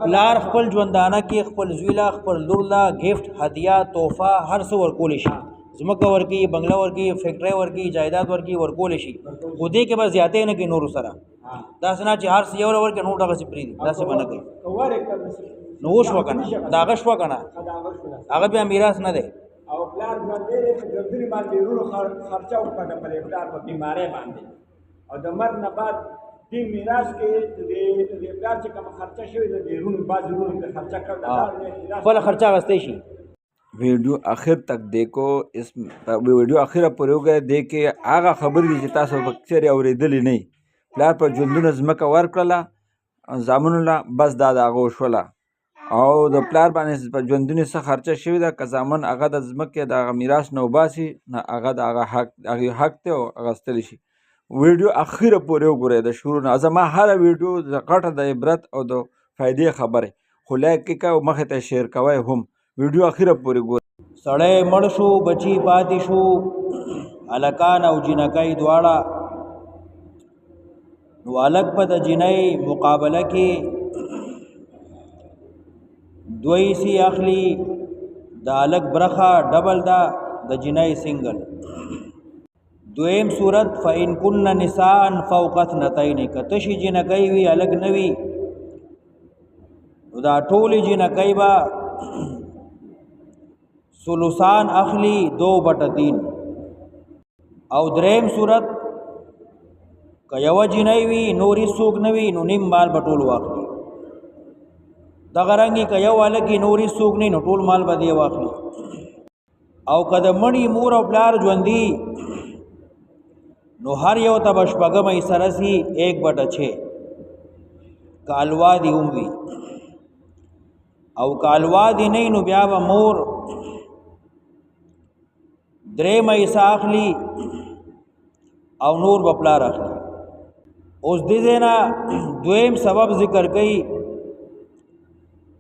پلار خپل ژوندانه کې خپل زوی لا خپل لور لا ګفت هدیه تحفه هر څه ورکول شي ځمکه ورکي بنگله ورکي فیکټری ورکي جایداد ورکي ورکول شي خو دې کې به زیاتې نه کوي نور سره داسې نه چې هر څه یو ورکي نور دغسې پرېږدي داسې به نه کوي نو وشوه که نه د هغه شوه که نه هغه بیا میراث نه دی او پلار باندې په ګردونی باندې ورو خرچه وکړه په پلار په بیماری باندې او د مرګ نه بعد دې میراث کې د پلار چې کوم خرچه شوی د ډیرونو بعض ورونو ته خرچه کړ خپل خرچه اخیستی شي ویڈیو آخر تک دیکھو اس ویڈیو آخر پورې وګورئ دې کې هغه خبرې دي چې تاسو په چېرې اورېدلې نه پلار په ژوندونه ځمکه ورکړله زامنو له بس دا د هغه وشوله او د پلار باندې په ژوندونې څه خرچه شوې ده که زامن هغه د ځمکې د هغه میراث نه وباسي نه هغه د هغه حق دی او اخیستلی شي ویډیو اخره پورې وګورئ د شروع نه زما هره ویډیو د غټه د عبرت او د فایدې خبرې خو لایک کې کوئ مخې ته شیر کوئ هم ویډیو اخره پورې ګورئ سړی مړ شو بچي پاتې شو هلکان او جنکۍ دواړه نو هلک په د جنۍ مقابله کې دوی سی اخلی د هلک برخه ډبل ده د جنۍ سنگل دویم صورت فإن كن نساء فوق اثنتين کتشي جنکۍ وي هلک نه وي نو دا ټولې جنکۍ به ثلثان اخلی 2/3 او دریم صورت که یوه جنۍ وي نورې څوک نه وي نو نیم مال به ټول واخلي دغه رنګې که یو هلک نورې څوک نه نو ټول مال به دی واخلي او که د مړي مور او پلار ژوندي نو هر یو ته به شپږم حصه رسي 1/6 که الوادي هم وي او که الوادي نه نو بیا به مور دریم حصه اخلي او نور به پلار اخلي اوس دې ځای نه دویم سبب ذکر کوي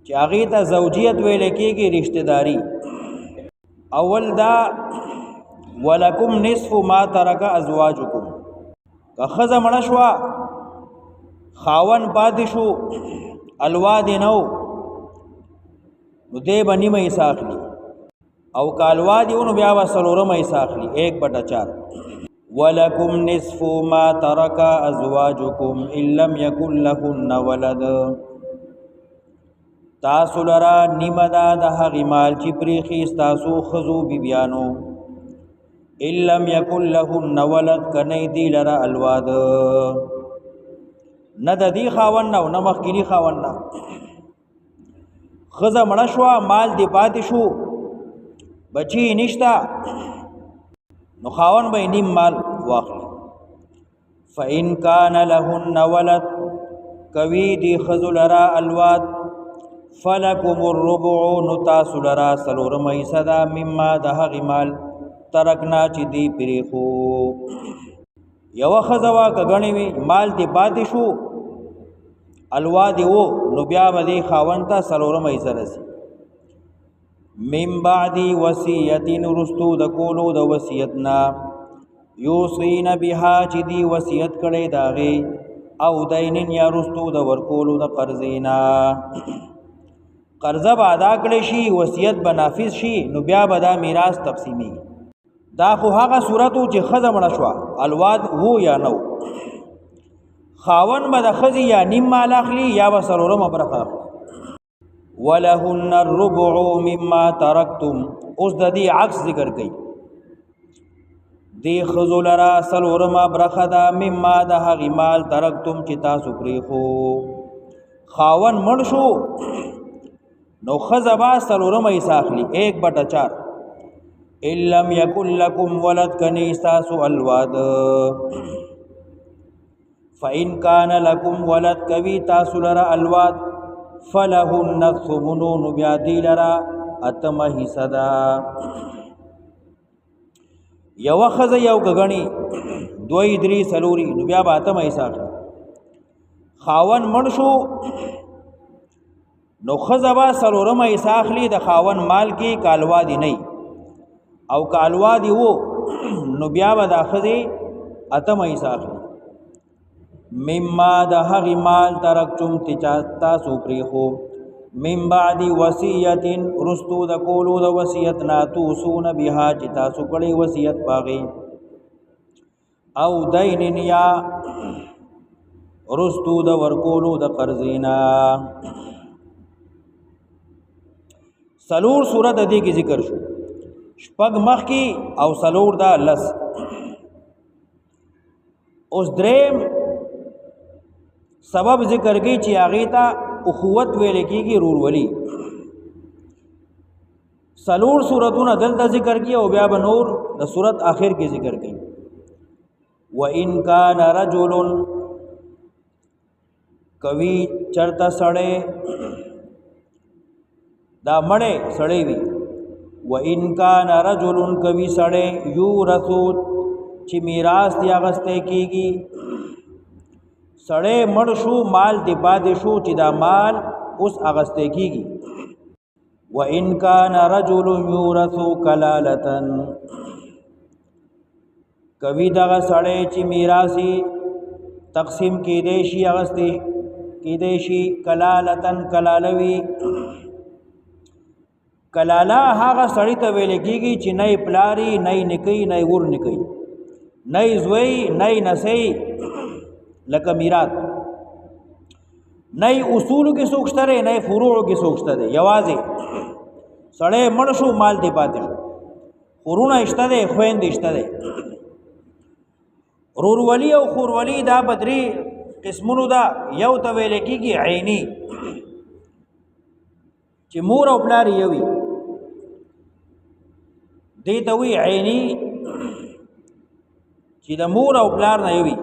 چې هغې ته زوجیت ویل کېږي رشته داري اول دا ولکم نصف ما ترک ازواجکم که ښځه مړه شوه خاون پاتې شو الوادې نه و نو دی به نیمه حصه اخلي او که الوادې و نو بیا به څلورمه حصه اخلي 1/4 ولکم نصف ما ترک ازواجکم ان لم یکن لهن ولد تاسو لرا نیمه ده د هغې مال چې پرېښي ستاسو ښځو بیبیانو ان لم یکن لهن ولد که نه دی لره الواد نه د دې خاوند نه او نه مخکیني خاوند نه ښځه مړه شوه مال دې پاتې شو بچي نشته نو خاوند به نیم مال واخلي فإن کان لهن ولد کوي دې ښځو لره الواد فلکم الربع نو تاسو لره څلورمه حصه ده مما د هغې مال ترکنا چې دی پرېښو یوه ښځه وه که ګڼې وي مال دې پاتې شو الوادې و نو بیا به دې خاوند ته څلورمه حصه رسي من بعد وصیت وروستو د کولو د وصیت نه یوصین بها چې دی وصیت کړی د هغې او دینن یا وروستو د ورکولو د قرضې نه قرضه به ادا کړی شي وصیت به نافذ شي نو بیا به دا میراث تقسیمي دا خو هغه صورت و چې ښځه مړه شوه الواد وو یا نه خاوند به د ښځې یا نیم مال اخلي یا به څلورمه برخه اخلي ولهن الربع مما ترکتم اوس د دې عکس ذکر کوي دې ښځو لره څلورمه برخه ده مما د هغې مال ترکتم چې تاسو پرېښو خاوند مړ شو نو ښځه به څلورمه حصه اخلي 1/4 ان لم یکن لکم ولد کنی ستاسو الواد فإن کان لکم ولد کوي تاسو لره الواد فلهن الثمن نو بیا دی لره اتمه حصه ده یوه ښځه یو که ګڼي دوی درې څلوري نو بیا به اتمه حصه اخلي خاوند مړ شو نو ښځه به څلورمه حصه اخلي د خاوند مال کې که الوادي نه او که الوادي و نو بیا به دا ښځې اتمه حصه اخلي مما د هغې مال ترکتم چې تاسو پرېښو من بعد وصیت رستو د کولو د وصیت نه توصون بها چې تاسو کړی وصیت پاغې او دین یا رستو د ورکولو د قرضینا سلور صورت دې کې ذکر شو شپږ مخ کې او سلور دا لس اوس دریم سبب ذکر کی چې هغه ته اخوت ویل کېږي رورولي سلور سورتونه دلته ذکر کی او بیا به نور د سورت آخر کې ذکر کی وَإِن كَانَ رَجُلٌ کوي چرته سړی دا مړی سړی وي وَإِن كَانَ رَجُلٌ کوي سړی یورث چې میراث یې اغستی کېږي سړی مړ شو مال دی پاتې شو چې دا مال اوس اغستی کېږي وَإِن كَانَ رَجُلٌ یورث کلالة کوي دغه سړی چې میراثي تقسیم کېدی شي اغستی کېدی شي کلالتن کلالوي کلاله هغه سړی ته ویل کېږي چې نه پلاری نه نکي نه ور نکي نه زوی نه نسي لکه میراث نه اصول کې سوچته نه فروع کې سوچته دی یوازې سړی مړ شو مال دی پاتې شو خورونه اشته دی خويند اشته دی رورولي او خورولي دا بدري قسمونو دا یو ته ویل کېږي عیني چې مور او پلار یوي دې ته وی عیني چې د مور او پلار نه یوي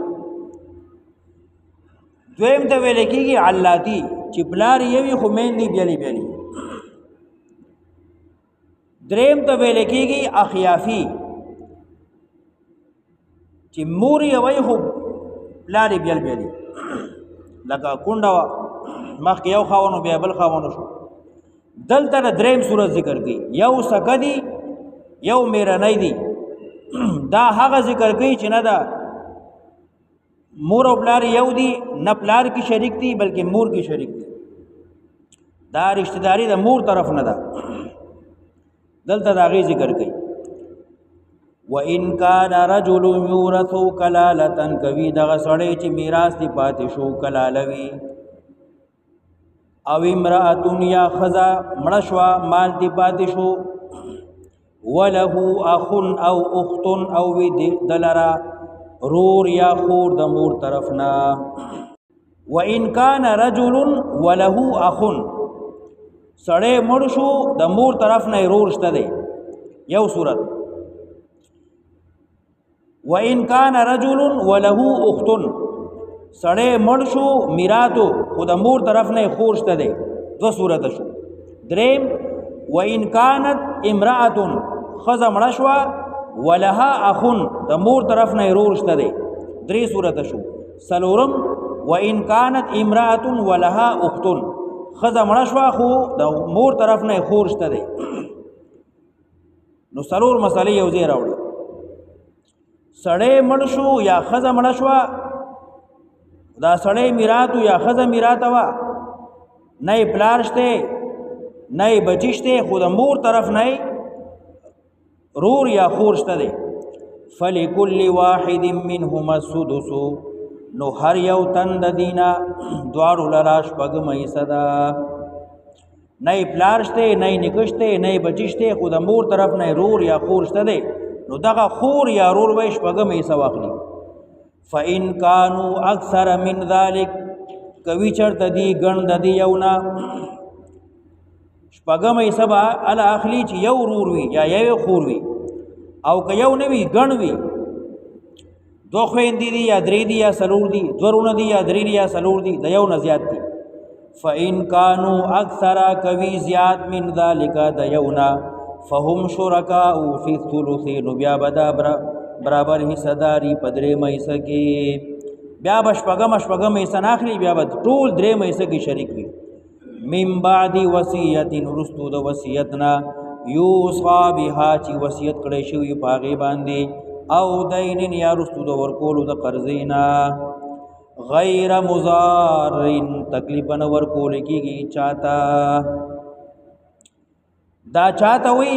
دویم ته ویل کېږي علاتی چې پلار یوي خو میندې بیلي بیلي دریم ته ویل کېږي اخیافي چې مور یوي خو پلار بیل بیلي لکه کونډه مخکې یو خاونو بیا بل خاونو شو دلته دریم صورت ذکر کړي یو سکدي یو میرنۍ دي دا هغه ذکر کوي چې نه دا مور او پلار یو دي نه پلار کی شریک دي بلکې مور کی شریک دي دا رشتہ داری د مور طرف نه ده دلته دا غي ذکر کوي وَإِن كَانَ رَجُلٌ يُورَثُ كَلَالَةً کوي دغه سړی چې میراث دی پاتې شو کلالوي او امرأة یا خزا مړه شوه مال دی پاتې شو وله اخ او اخت او وی دلرا رور یا خور د مور طرف نه وَإِن كَانَ رَجُلٌ وله اخ سړی مړ شو د مور طرف نه رور شته دی یو صورت وَإِن كَانَ رَجُلٌ وَلَهُ أُخْتٌ سړی مړ شو میراثو خو د مور طرف نه خور شته دی دو صورت شو دریم وَإِن كَانَتْ امرأة خزه مړه شوه ولها اخ د مور طرف نه رور شته دی درې صورت شو سلورم وَإِن كَانَتْ امرأة ولها أخت خزه مړه شوه خو د مور طرف نه خور شته دی نو سلور مسلې یو ځای راوړي سړی مړ شو یا خزه مړه شوه دا سړی میراث یا خزه میراث وا نه پلار شته نه بچی شته خو د مور طرف نه رور یا خور شته دی فلکل واحد منهما السدس نو هر یو تن د دینا دواړو لرا شپږمې صدا نه پلار شته نه نکشته نه بچی شته خو د مور طرف نه رور یا خور شته دی نو دغه خور یا رور وې شپږم یې سواخلی فإن كانوا اکثر من ذلك کوي چرته دی ګڼ د دی یونا شپږم یې سبا ال اخلی چې یو رور وي یا یو خور وي او که یو نوي ګڼ وي دو خويندې دي یا درې دي یا سلور دي ضرونه دي یا درې دي یا سلور دي د یو نه زیات دي فإن كانوا اکثر کوي زیات من ذلك د یونا فهم شرکاء فی الثلث نو بیا بدا برابر حصہ داری پدرې مېسه کې بیا بشپغم حصہ ناخلی بیا بد ټول درې مېسه کې شریک وي من بعد وصیت رستو د وصیتنا یوصى بها چې وصیت کړی شوی پاغه باندې او دین یا رستو د ورکولو د قرضینا غیر مضارن تکلیف نه ورکول کیږي چاته دا چاته وی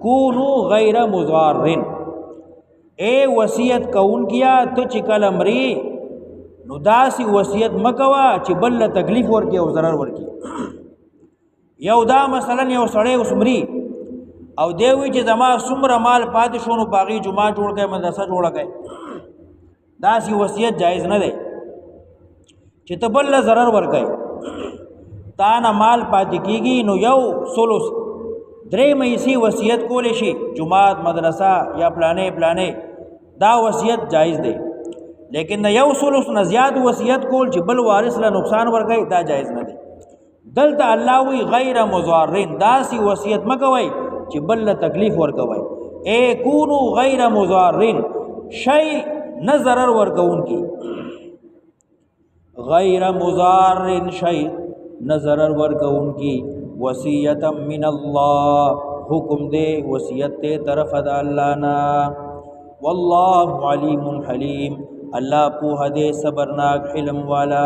کونو غیر مضارن اے وصیت کون کیا ته چې کله مري نو داسې وصیت مکوا چې بل تکلیف ورکي او ضرر ورکي یو دا مثلا یو سړی اوس مري او دی وی چې زما څومره مال پاتې شو نو باغی جمعه جوړ کړي مدرسه جوړ کړي داسې وصیت جایز نه دی چې ته بل ضرر ورکړي تا نه مال پاتې کیږي نو یو سلوس درې مېسي وصیت کولې شي جمعه مدرسه یا پلانې دا وصیت جایز دی لیکن یو سلوس نه زیات وصیت کول چې بل وارث له نقصان ورکړي دا جایز نه دی دلته الله وی غیر مضارن داسې وصیت مکوئ چې بل تکلیف ورکوي اے کونو غیر مضارن شی نه ضرر ورکون کی غیر مضارن شی نه ضرر ورکون کی وصیت من الله حکم دے وصیت تے طرف د الله نا والله علیم حلیم الله په دې صبرناک حلم والا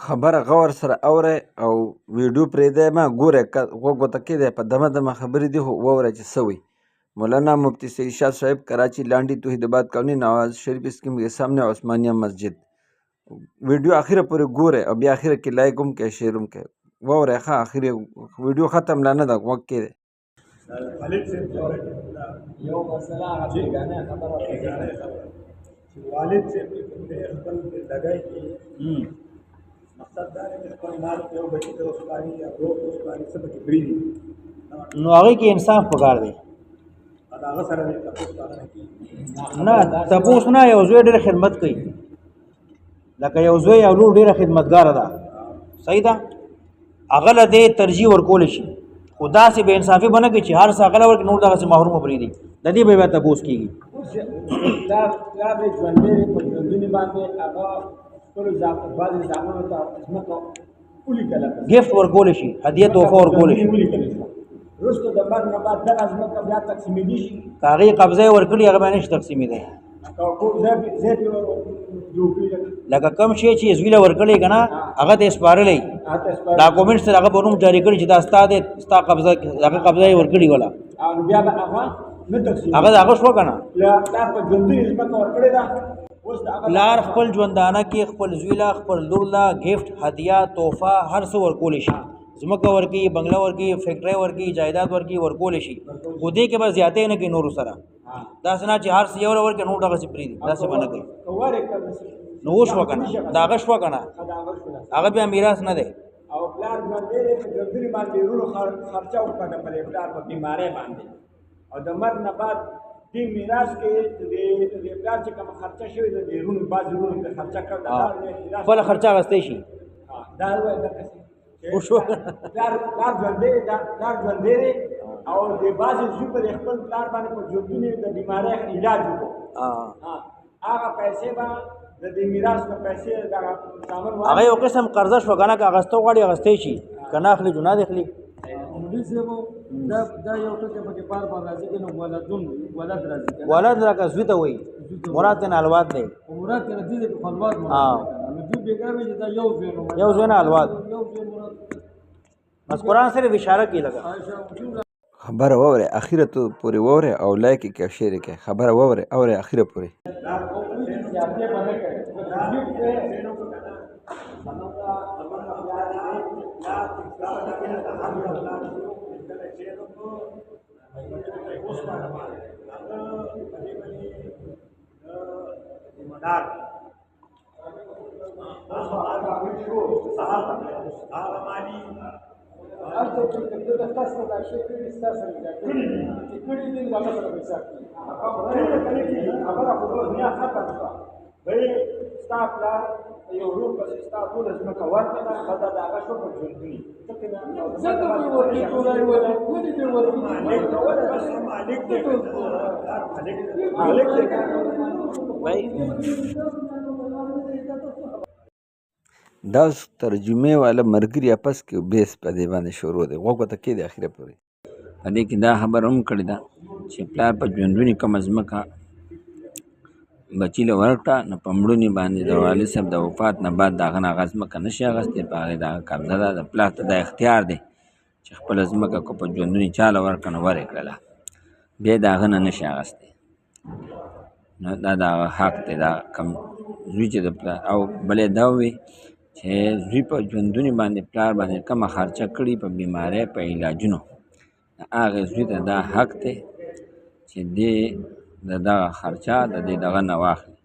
خبره غور سره اوره او ویډیو پرې دی ما ګوره وګوته کې دی په دمه خبرې دي ووره چې سوي مولانا مفتی سید شاه صاحب کراچی لانڈی توحیدآباد کالونی نواز شریف اسکیم کے سامنے عثمانیہ مسجد ویڈیو آخر پورے ګوره او بیا اخر کې لایک هم کې شیر هم کې ووره ښه اخر ویډیو ختم لا نه ده وخت کې دی یو مسله هغه غانه خبره والد سے خپل لګای کی مقصد دا دی چې خپل مال په یو بچی ته وسپاري یا روز وسپاري څه پکې بریدي نو هغه کې انصاف پکار دی هغه سره نه نه تاسو نه یو زوی ډېر خدمت کوي لکه یو زوی او لور ډېر خدمتګار ده صحیح ده هغه له دې ترجیح ورکول شي خدا سي به انصافي بنه کې چې هر څه هغه ورک نور دغه محروم بریدي د دې به تاسو کیږي دا به ژوندې په ژوندې باندې هغه ټول ځان باندې ځانونو ته اسمت ولي کله گیفت ورکول شي هدیه تحفه ورکول شي رستو د مرګ نه بعد د ازمت بیا تقسیم دي شي کاغي قبضه ورکړي هغه باندې تقسیم دي لکه کم شي چې زویله ورکړي کنه هغه ته سپارلې ډاکومنټ سره هغه بونم جاری کړي چې دا ستا قبضه هغه قبضه ورکړي ولا او بیا هغه نه تقسیم هغه شو کنه لا په ژوندې اسمت ورکړي دا لار خپل ژوندانه کې خپل زویلا خپل لورلا گیفت هدیه تحفه هر څه ورکول شي زمکه ورکی بنگلا ورکی فیکټری ورکی جایداد ورکی ورکول شي خو دې کې بس زیاتې نه کې نور سره دا سنا چې هر څه یو ورکه نور دغه سي پری دا څه باندې کوي نو شو کنه دا غشوا کنه هغه بیا میراث نه دی او پلان باندې په ژوندې باندې ورو خرچه وکړه په پلان په بیماری باندې او د مرګ نه بعد دې میراث کې د پلان چې کوم خرچه شوی د ډیرونو باز ورونو د خرچه کړ دا خپل خرچه غستې شي دا وایي دا او شو پلان ژوندې او د باز زوی په خپل پلان باندې په ژوندې د بیماری علاج وکړو هغه پیسې به د میراث په پیسې دا سامان هغه یو قسم قرضه شو کنه که غستو غړي غستې شي کنه اخلي جنا دخلي دا یو ټکی پکې بار راځي کنه ولد راځي ولد راکه زوی ته وای مراد نه الواد دی مراد نه دي په خپلواد مراد نو دوی بیګامي دا یو زوی نه الواد بس قرآن سره اشاره کی لگا خبر ووره اخیره تو پوری ووره او لایک کې شیر کې خبر ووره اوره اخیره پوری دا ترجمه والا مرګري اپس کې بیس په دی باندې شروع دی وګورئ ته کې د اخیره پورې په دې کې دا خبر هم کړی دا چې پلار په ژوندوني کم ځمکه بچی له ورکړه نو په مړوني باندې د والد صاحب د وفات نه بعد د هغه نه هغه ځمکه نشي اخیستی، په هغې د هغه قبضه ده. د پلار ته دا اختیار دی چې خپله ځمکه که په ژوندون یې چا له ورکړه نو ور یې کړله، بیا یې د هغه نه نشي اخیستی. نو دا د هغه حق دی. دا کم زوی چې د پلار او بلې دا ووي چې زوی په ژوندوني باندې پلار باندې کومه خرچه کړي په بیمارۍ په علاجونو، د هغې زوی ته دا حق دی چې دې د دغه خرچه د دې دغه نه واخلي،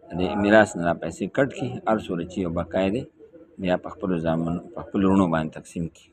د دې میراث نه دا پیسې کټ کړي، هر څومره چې یو بقا دی بیا په خپلو زامنو په خپلو وروڼو باندې تقسیم کړي.